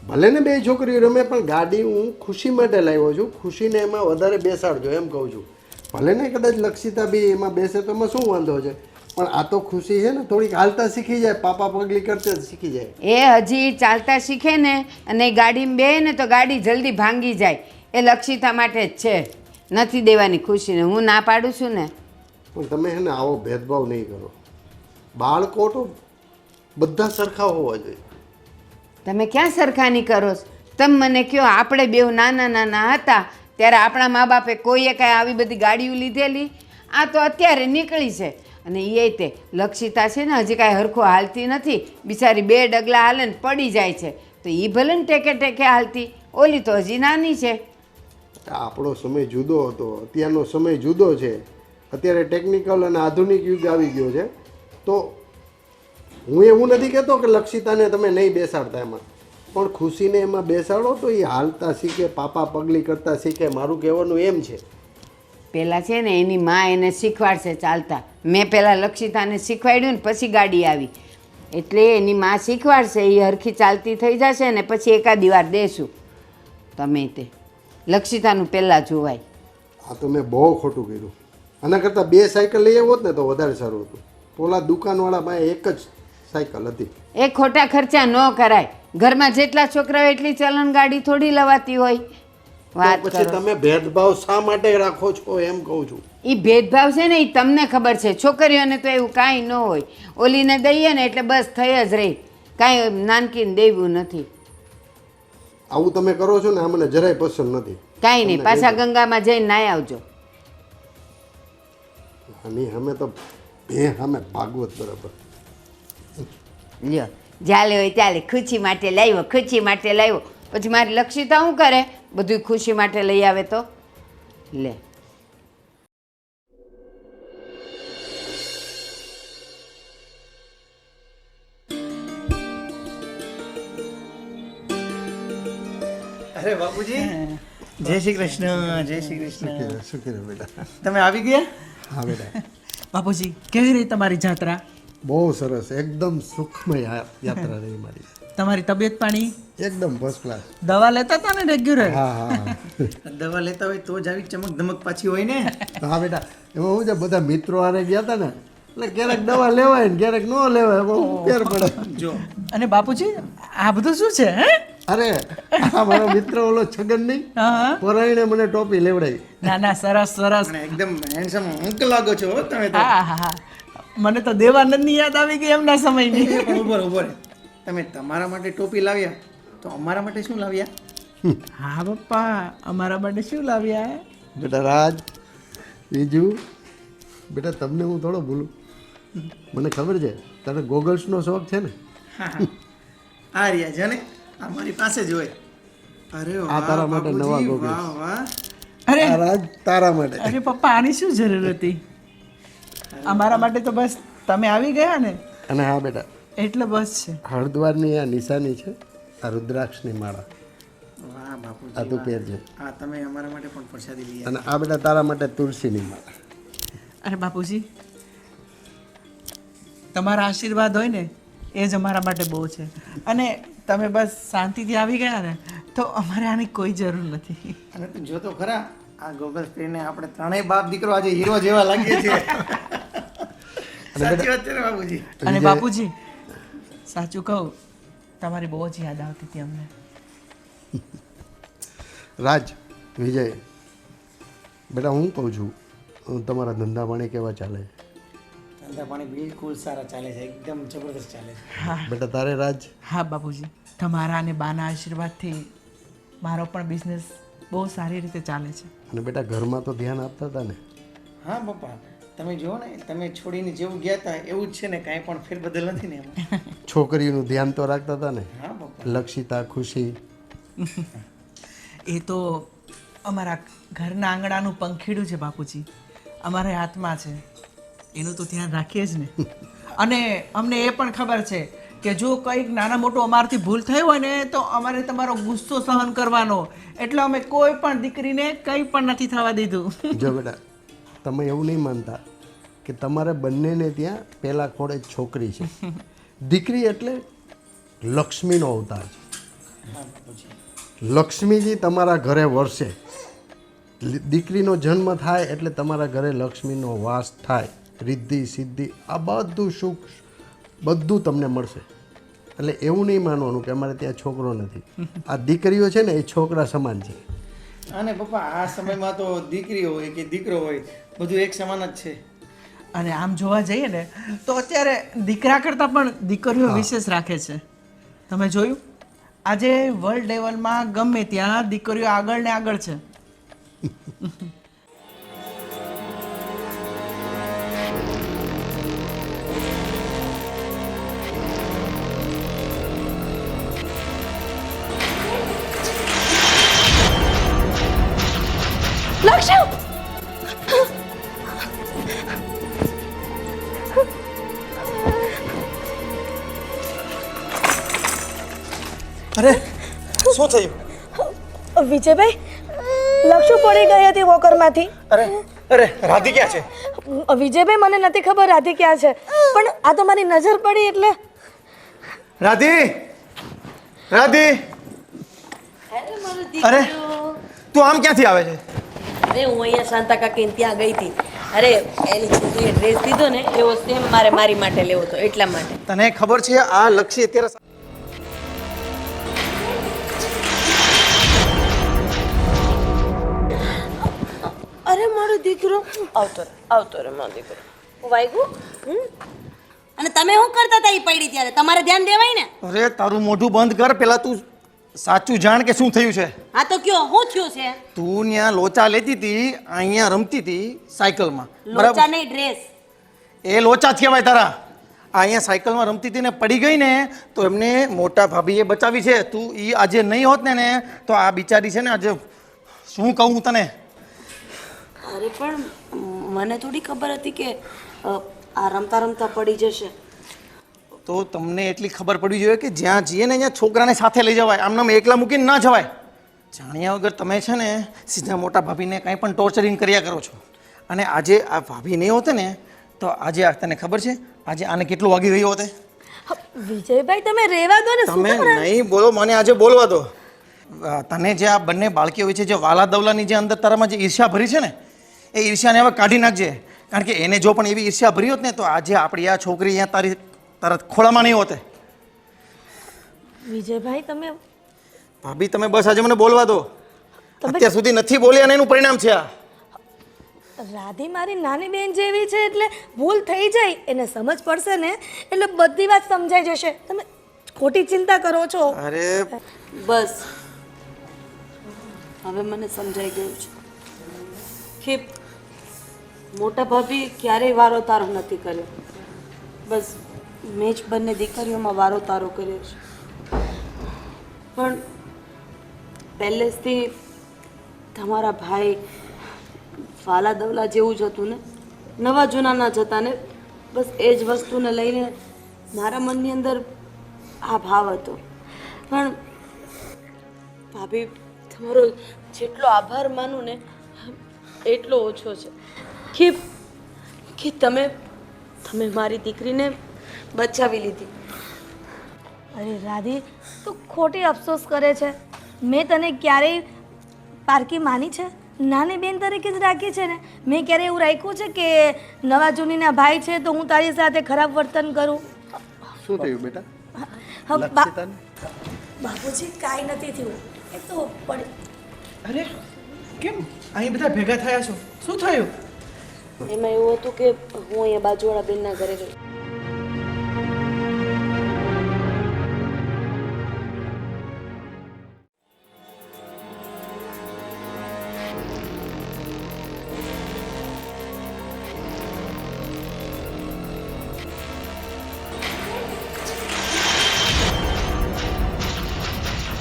[SPEAKER 7] ભલે ને બે છોકરીઓ રમે, પણ ગાડી હું ખુશી માટે લાવ્યો છું. ખુશીને એમાં વધારે બેસાડજો એમ કહું છું. ભલે ને કદાચ લક્ષિતા બી એમાં બેસે તો એમાં શું વાંધો છે, પણ આ તો ખુશી છે ને થોડીક હાલતા શીખી જાય, પાપા પગલી કરતા શીખી જાય.
[SPEAKER 3] એ હજી ચાલતા શીખે ને અને ગાડીમાં બે ને તો ગાડી જલ્દી ભાંગી જાય. એ લક્ષિતા માટે જ છે, નથી દેવાની ખુશીને. હું ના પાડું છું ને.
[SPEAKER 7] પણ તમે એને આવો ભેદભાવ નહીં કરો. બાળકો તો બધા સરખા હોવા જોઈએ.
[SPEAKER 3] તમે ક્યાં સરખાની કરો છો? તમે મને કહો, આપણે બેઉ નાના નાના હતા ત્યારે આપણા મા બાપે કોઈએ કાંઈ આવી બધી ગાડીઓ લીધેલી? આ તો અત્યારે નીકળી છે. અને એ તે લક્ષિતા છે ને હજી કાંઈ હરખો હાલતી નથી, બિચારી બે ડગલા હાલે ને પડી જાય છે. તો એ ભલે ને ટેકે ટેકે હાલતી, ઓલી તો હજી નાની છે.
[SPEAKER 7] આપણો સમય જુદો હતો, અત્યારનો સમય જુદો છે. અત્યારે ટેકનિકલ અને આધુનિક યુગ આવી ગયો છે. તો હું એવું નથી કહેતો કે લક્ષિતાને તમે નહીં બેસાડતા એમાં, પણ ખુશીને એમાં બેસાડો તો એ હાલતા શીખે, પાપા પગલી કરતા શીખે. મારું કહેવાનું એમ છે.
[SPEAKER 3] પહેલાં છે ને એની માં એને શીખવાડશે ચાલતા. મેં પહેલાં લક્ષિતાને શીખવાડ્યું ને પછી ગાડી આવી, એટલે એની માં શીખવાડશે. એ હરખી ચાલતી થઈ જશે ને પછી એકાદી વાર દેશું. તમે તે લક્ષિતાનું પહેલાં જોવાય.
[SPEAKER 7] આ તો મેં બહુ ખોટું કર્યું. આના કરતાં બે સાયકલ લઈ આવ્યો ને તો વધારે સારું હતું. ઓલા દુકાનવાળા પાસે એક જ સાયકલ હતી.
[SPEAKER 3] એ ખોટા ખર્ચા ન કરાય. ઘરમાં જેટલા છોકરા હોય એટલી ચલણ ગાડી થોડી લવાતી હોય. વાત
[SPEAKER 7] પછી
[SPEAKER 3] કરો.
[SPEAKER 7] તમે ભેદભાવ શા માટે રાખો છો એમ કહું છું.
[SPEAKER 3] એ ભેદભાવ છે ને એ તમને ખબર છે. છોકરીઓને તો એવું કાંઈ ન હોય. ઓલીને દઈએ ને એટલે બસ થઈ જ રહી, કાંઈ નાનકીને દેવું નથી.
[SPEAKER 7] આવું તમે કરો છો ને આ મને જરાય પસંદ નથી.
[SPEAKER 3] કાંઈ નહીં, પાછા ગંગામાં જઈને નાહી આવજો.
[SPEAKER 7] અને અમે તો બે અમે ભાગવત બરાબર.
[SPEAKER 3] લ્યો, ચાલે હોય ચાલે. ખુશી માટે લાવ્યો, ખુશી માટે લાવ્યો. પછી મારી લક્ષિતા શું કરે? બધું ખુશી માટે લઈ આવે તો લે.
[SPEAKER 2] અરે બાપુજી, જય શ્રી કૃષ્ણ. જય શ્રી કૃષ્ણ.
[SPEAKER 7] શું કર્યું બેટા?
[SPEAKER 2] તમે આવી ગયા?
[SPEAKER 7] હા બેટા,
[SPEAKER 4] બાપુજી કેવી રહી તમારી જાત્રા?
[SPEAKER 7] બહુ સરસ, એકદમ સુખમય યાત્રા રહી મારી.
[SPEAKER 4] તમારી તબિયત પાણી
[SPEAKER 7] એકદમ ફર્સ્ટ ક્લાસ.
[SPEAKER 4] દવા લેતા હતા ને રેગ્યુલર?
[SPEAKER 7] હા હા
[SPEAKER 2] દવા લેતા હોય તો જ આવી ચમક ધમક પાછી હોય ને.
[SPEAKER 7] હા બેટા, એમાં શું છે બધા મિત્રો આરે ગયા હતા ને એટલે ક્યારેક દવા લેવાય ને ક્યારેક ન લેવાય, બહુ ફેર પડે.
[SPEAKER 2] જો
[SPEAKER 4] અને બાપુજી આ બધું શું છે? હે
[SPEAKER 7] અરે આ મારો મિત્ર ઓલો છગન નહીં,
[SPEAKER 4] હા
[SPEAKER 7] પરાયણે મને ટોપી લેવડાવી.
[SPEAKER 4] ના ના, સરસ સરસ.
[SPEAKER 2] અને એકદમ હેન્ડસમ અંકલ લાગો છો હો તમે તો.
[SPEAKER 4] હા હા હા, મને તો દેવાનંદની યાદ આવી ગઈ એમના સમયની.
[SPEAKER 2] પણ ઉભો તમે તમારા માટે ટોપી લાવ્યા તો અમારા માટે શું લાવ્યા?
[SPEAKER 4] હા પપ્પા, અમારા માટે શું લાવ્યા?
[SPEAKER 7] બેટા રાજ, બીજું બેટા તમને હું થોડો ભૂલું. મને ખબર છે તને ગોગલ્સનો શોખ છે ને.
[SPEAKER 2] આ રહ્યા છે ને, આ મારી પાસે જ હોય. અરે
[SPEAKER 7] આ
[SPEAKER 2] વાહ
[SPEAKER 7] તારા માટે નવા
[SPEAKER 2] બાપુજી,
[SPEAKER 7] ગોગલ્સ.
[SPEAKER 2] વાહ વાહ.
[SPEAKER 4] અરે
[SPEAKER 7] આ રાજ તારા માટે.
[SPEAKER 4] અરે પપ્પા, આની શું જરૂર હતી? અમારા માટે તો બસ તમે આવી ગયા ને
[SPEAKER 7] અને હા બેટા,
[SPEAKER 4] એટલે બસ છે.
[SPEAKER 7] હરદ્વારની આ નિશાની છે, આ રુદ્રાક્ષની માળા
[SPEAKER 2] વાહ બાપુજી,
[SPEAKER 7] આ તું પહેરજે.
[SPEAKER 2] આ તમે અમારા માટે પણ પ્રસાદી લઈ
[SPEAKER 7] અને આ બેટા તારા માટે તુલસીની માળા.
[SPEAKER 4] અરે બાપુજી, તમારા આશીર્વાદ હોય ને એ જ અમારા માટે બહુ છે. અને તમે બસ શાંતિથી આવી ગયા ને તો અમારે આની કોઈ જરૂર નથી.
[SPEAKER 2] અને તું જો તો ખરા, આ ગોગલ્સ પહેરીને આપણે ત્રણેય બાપ દીકરો આજે હીરો જેવા લાગીએ છીએ. સાચી વાત છે ને બાપુજી?
[SPEAKER 4] અને બાપુજી, સાચું કહું, તમારી બહુ જ યાદ આવતી હતી અમને.
[SPEAKER 7] રાજ, વિજય, બેટા હું કહું છું, તમારા ધંધા પાણી કેવા ચાલે છે?
[SPEAKER 2] ધંધા પાણી બિલકુલ સારા ચાલે છે, એકદમ જબરદસ્ત ચાલે છે.
[SPEAKER 7] બેટા તારે રાજ?
[SPEAKER 4] હા બાપુજી, તમારા અને બાના આશીર્વાદથી મારો પણ બિઝનેસ બહુ સારી રીતે ચાલે છે.
[SPEAKER 7] અને બેટા ઘરમાં તો ધ્યાન આપતા હતા ને?
[SPEAKER 2] હા પપ્પા, તમે જુઓ ને, તમે છોડીને જેવું ગયા હતા એવું જ છે ને, કાંઈ પણ ફેરબદલ નથી ને એમાં.
[SPEAKER 7] છોકરીઓનું ધ્યાન તો રાખતા હતા ને?
[SPEAKER 2] હા પપ્પા.
[SPEAKER 7] લક્ષિતા, ખુશી.
[SPEAKER 4] એ તો અમારા ઘરના આંગણાનું પંખીડું છે બાપુજી, અમારા હાથમાં છે, એનું તો ધ્યાન રાખીએ જ ને. અને અમને એ પણ ખબર છે કે જો કંઈક નાના મોટું અમારાથી ભૂલ થઈ હોય ને તો અમારે તમારો ગુસ્સો સહન કરવાનો, એટલે અમે કોઈ પણ દીકરીને કંઈ પણ નથી થવા દીધું.
[SPEAKER 7] જો બેટા, તમે એવું નહીં માનતા કે તમારે બંનેને ત્યાં પહેલા ખોળે જ છોકરી છે. દીકરી એટલે લક્ષ્મીનો અવતાર છે. લક્ષ્મીજી તમારા ઘરે વરસે. દીકરીનો જન્મ થાય એટલે તમારા ઘરે લક્ષ્મીનો વાસ થાય. રિદ્ધિ સિદ્ધિ આ બધું સુખ બધું તમને મળશે. એટલે એવું નહીં માનવાનું કે અમારે ત્યાં છોકરો નથી. આ દીકરીઓ છે ને એ છોકરા સમાન છે.
[SPEAKER 2] અને પપ્પા, આ સમયમાં તો દીકરી હોય કે દીકરો હોય, બધું એક સમાન જ છે.
[SPEAKER 4] અને આમ જોવા જઈએ ને તો અત્યારે દીકરા કરતાં પણ દીકરીઓ વિશેષ રાખે છે. તમે જોયું, આજે વર્લ્ડ લેવલમાં ગમે ત્યાં દીકરીઓ આગળ ને આગળ છે.
[SPEAKER 5] લક્ષ્ય!
[SPEAKER 2] અરે શું થયું?
[SPEAKER 5] વિજયભાઈ, લક્ષ્ય પડી ગઈ હતી વોકરમાંથી.
[SPEAKER 2] અરે અરે, રાધી ક્યાં છે?
[SPEAKER 5] વિજયભાઈ, મને નથી ખબર રાધી ક્યાં છે, પણ આ તો મારી નજર પડી એટલે.
[SPEAKER 2] રાધી, રાધી! અરે તું આમ ક્યાંથી આવે છે?
[SPEAKER 1] અરે હું અહીંયા શાંતા કાકીને ત્યાં ગઈ હતી. અરે એની છોકરીએ ડ્રેસ દીધો ને એવો સેમ મારે મારી માટે લેવો હતો, એટલા માટે.
[SPEAKER 2] તને ખબર છે આ લક્ષ્ય અત્યારે
[SPEAKER 1] અરે મારો દીકરો આવતો રે મારો દીકરો વાગ્યું. અને તમે શું કરતા હતા એ પડી ત્યારે? તમારે ધ્યાન દેવાય ને.
[SPEAKER 2] અરે તારું મોઢું બંધ કર, પેલા તું સાચું જાણ કે શું થયું છે.
[SPEAKER 1] હા તો કયો, શું થયું છે?
[SPEAKER 2] તું ત્યાં લોચા લેતી હતી, અહીંયા રમતી હતી સાયકલમાં,
[SPEAKER 1] લોચા નહીં, ડ્રેસ.
[SPEAKER 2] એ લોચા જ કહેવાય તારા. અહીંયા સાયકલમાં રમતી હતી ને પડી ગઈ ને તો એમને મોટા ભાભીએ બચાવી છે. તું એ આજે નહીં હોત ને તો આ બિચારી છે ને આજે શું કહું હું તને.
[SPEAKER 1] અરે પણ મને થોડી ખબર હતી કે આ રમતા રમતા પડી જશે.
[SPEAKER 2] તો તમને એટલી ખબર પડવી જોઈએ કે જ્યાં જઈએ ને ત્યાં છોકરાને સાથે લઈ જવાય, આમને આમ એકલા મૂકીને ના જવાય. જાણ્યા વગર તમે છે ને સીધા મોટા ભાભીને કાંઈ પણ ટોર્ચરિંગ કર્યા કરો છો. અને આજે આ ભાભી નહીં હોતે ને તો આજે તને ખબર છે આજે આને કેટલું વાગી ગયું હોતે?
[SPEAKER 5] વિજયભાઈ, તમે રહેવા દો ને. શું
[SPEAKER 2] તમે
[SPEAKER 5] કરો?
[SPEAKER 2] નહીં બોલો, મને આજે બોલવા દો. તને જે આ બંને બાળકીઓ હોય છે, જે વાલા દવલાની જે અંદર તારામાં જે ઈર્ષ્યા ભરી છે ને એ ઈર્ષ્યાને હવે કાઢી નાખજે. કારણ કે એને જો પણ એવી ઈર્ષ્યા ભરી હોત ને તો આજે આપણી આ છોકરી અહીંયા તારા ખોળામાં નહીં હોતે.
[SPEAKER 5] વિજયભાઈ, તમે
[SPEAKER 2] ભાભી તમે બસ આજે મને બોલવા દો. અત્યાર સુધી નથી બોલી અને એનું પરિણામ છે આ.
[SPEAKER 5] રાધી મારી નાની બેન જેવી છે, એટલે ભૂલ થઈ જાય, એને સમજ પડશે ને એટલે બધી વાત સમજાઈ જશે. તમે ખોટી ચિંતા કરો છો.
[SPEAKER 2] અરે
[SPEAKER 1] બસ હવે મને સમજાઈ ગયું છે કે મોટા ભાભી ક્યારેય વારો તારો નથી કર્યો, બસ મેં જ બંને દીકરીઓમાં વારો તારો કર્યો છે. પણ પહેલેથી તમારા ભાઈ વાલા દવલા જેવું જ હતું ને, નવા જૂનાના જ હતા ને, બસ એ જ વસ્તુને લઈને મારા મનની અંદર આ ભાવ હતો. પણ ભાભી તમારો જેટલો આભાર માનું ને એટલો ઓછો છે કે તમે મારી દીકરીને બચાવી લીધી.
[SPEAKER 5] અરે રાધી, તું ખોટી અફસોસ કરે છે. મેં તને ક્યારેય પારકી માની છે? નાની બેન તરીકે જ રાખી છે ને. મેં ક્યારેય એવું રાખ્યું છે કે નવા જૂનીના ભાઈ છે તો હું તારી સાથે ખરાબ વર્તન કરું?
[SPEAKER 7] શું થયું બેટા?
[SPEAKER 5] હવે
[SPEAKER 7] લક્ષિતાને
[SPEAKER 5] બાપુજી કાંઈ નથી થયું, એ તો પડી.
[SPEAKER 4] અરે કેમ અહીં બધા ભેગા થયા છો? શું થયું?
[SPEAKER 1] એમાં એવું હતું કે હું અહીંયા બાજુવાળા બેનના ઘરે ગઈ.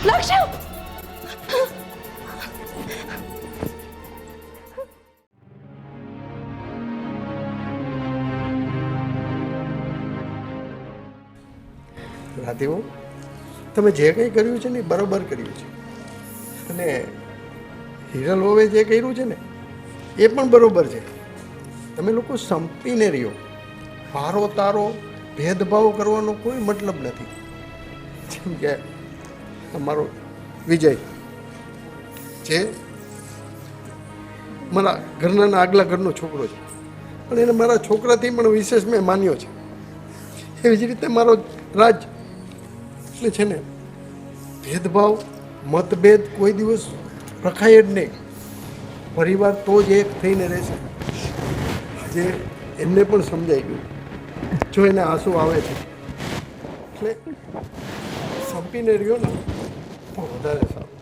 [SPEAKER 1] લક્ષ્ય!
[SPEAKER 7] રાધેવો, તમે જે કંઈ કર્યું છે ને એ બરોબર કર્યું છે, અને હિરલ હોવે જે કર્યું છે ને એ પણ બરોબર છે. તમે લોકો સંપીને રહ્યો, વારો તારો ભેદભાવ કરવાનો કોઈ મતલબ નથી. જેમ કે તમારો વિજય જે મારા ઘરના આગલા ઘરનો છોકરો છે, પણ એને મારા છોકરાથી પણ વિશેષ મેં માન્યો છે. એવી જ રીતે મારો રાજ એટલે છે ને ભેદભાવ મતભેદ કોઈ દિવસ રખાય જ નહીં. પરિવાર તો જ એક થઈને રહેશે. આજે એમને પણ સમજાઈ ગયું. જો એને આંસુ આવે છે એટલે સંપીને રહ્યો ને તો વધારે સારું.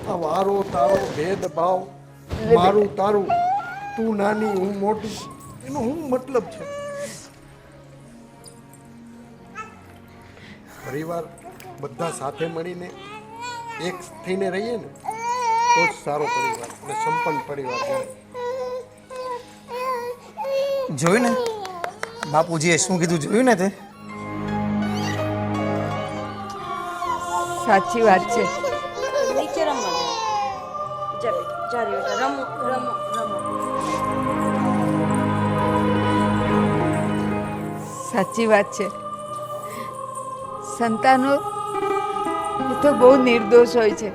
[SPEAKER 7] આ વારો તારો ભેદભાવ, મારું તારું, તું નાની હું મોટી, એનો શું મતલબ છે? પરિવાર બધા સાથે મળીને એક થઈને રહીએ ને તો જ સારો પરિવાર અને સંપન્ન પરિવાર બને.
[SPEAKER 2] જોયું ને બાપુજીએ શું કીધું? જોયું ને તે?
[SPEAKER 3] સાચી વાત છે.
[SPEAKER 1] નીચે રમવા જાઓ. જા બેટા, રમો રમો રમો.
[SPEAKER 3] સાચી વાત છે. સંતાનો એ તો બહુ નિર્દોષ હોય છે.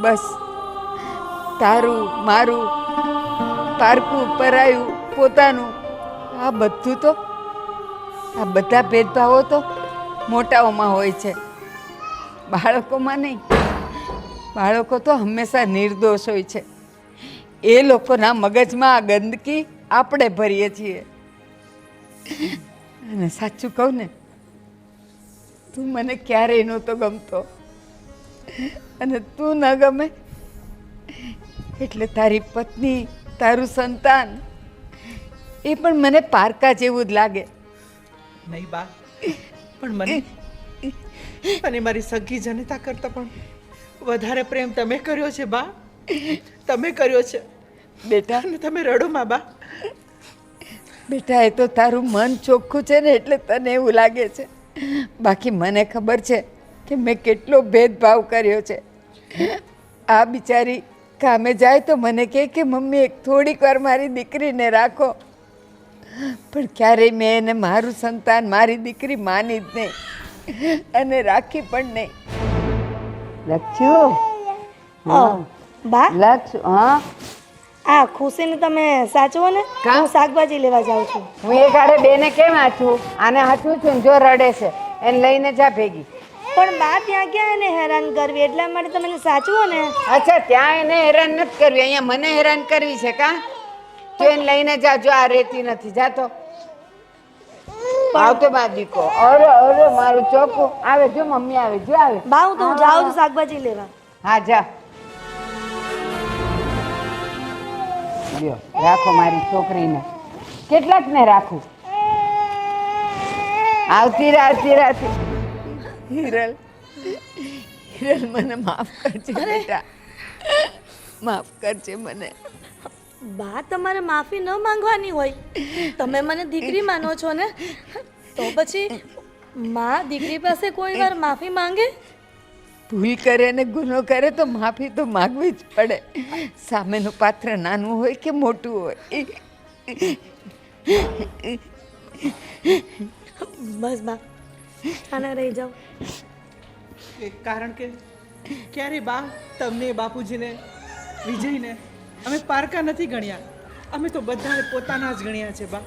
[SPEAKER 3] બસ તારું મારું, પારકું પરાયું પોતાનું, આ બધું તો આ બધા ભેદભાવો તો મોટાઓમાં હોય છે, બાળકોમાં નહીં. બાળકો તો હંમેશા નિર્દોષ હોય છે. એ લોકોના મગજમાં આ ગંદકી આપણે ભરીએ છીએ. અને સાચું કહું ને, તું મને ક્યારેય નહોતો ગમતો, અને તું ન ગમે એટલે તારી પત્ની, તારું સંતાન એ પણ મને પારકા જેવું જ લાગે.
[SPEAKER 4] નહીં બા, પણ મને મારી સગી જનતા કરતાં પણ વધારે પ્રેમ તમે કર્યો છે બા. તમે કર્યો છે
[SPEAKER 3] બેટા.
[SPEAKER 4] અને તમે રડો માં બા.
[SPEAKER 3] બેટા, એ તો તારું મન ચોખ્ખું છે ને એટલે તને એવું લાગે છે. બાકી મને ખબર છે કે મેં કેટલો ભેદભાવ કર્યો છે. આ બિચારી કામે જાય તો મને કહે કે મમ્મી એક થોડીક વાર મારી દીકરીને રાખો, પણ ક્યારેય મેં એને મારું સંતાન, મારી દીકરી માની જ નહીં અને રાખી પણ નહીં. લક્ષ્યો,
[SPEAKER 5] બા,
[SPEAKER 3] લક્ષ, હા,
[SPEAKER 5] આ ખુશીને તમે સાચવો ને.
[SPEAKER 3] કાં?
[SPEAKER 5] હું શાકભાજી લેવા જાઉં છું.
[SPEAKER 3] હું એ ગાડે બેને કેમ હાચું? આને હાચું છું ને, જો રડે છે એને લઈને જા ભેગી.
[SPEAKER 5] પણ બા, ત્યાં ક્યાં એને હેરાન કરવી? એટલા માટે તમે એને સાચવો ને.
[SPEAKER 3] અચ્છા, ત્યાં એને હેરાન નથી કરવી, અહીંયા મને હેરાન કરવી છે કા? તો એને લઈને જા. જો આ રહેતી નથી, જા તો. આવતો બા દીકો. અરે અરે મારું ચોખ્ખું આવે. જો મમ્મી આવે, જો આવે.
[SPEAKER 5] બા, હું તો જાઉં છું શાકભાજી લેવા.
[SPEAKER 3] હા જા. લ્યો રાખો મારી છોકરીને. કેટલાક ને રાખું? આવતી રાતી હિરલ, હિરલ મને માફ કરજે બેટા, માફ કરજે મને.
[SPEAKER 5] બા તમારે માફી ન માંગવાની હોય. તમે મને દીકરી માનો છો ને, તો પછી માં દીકરી પાસે કોઈ વાર માફી માંગે?
[SPEAKER 3] ભૂલ કરે ને ગુનો કરે તો માફી તો માગવી જ પડે, સામેનું પાત્ર નાનું હોય કે મોટું હોય.
[SPEAKER 5] બસ બા, આના રહી જાઓ.
[SPEAKER 4] કારણ કે ક્યારે બા તમને, બાપુજીને, વિજયને અમે પારકા નથી ગણ્યા. અમે તો બધાને પોતાના જ ગણ્યા છે બા.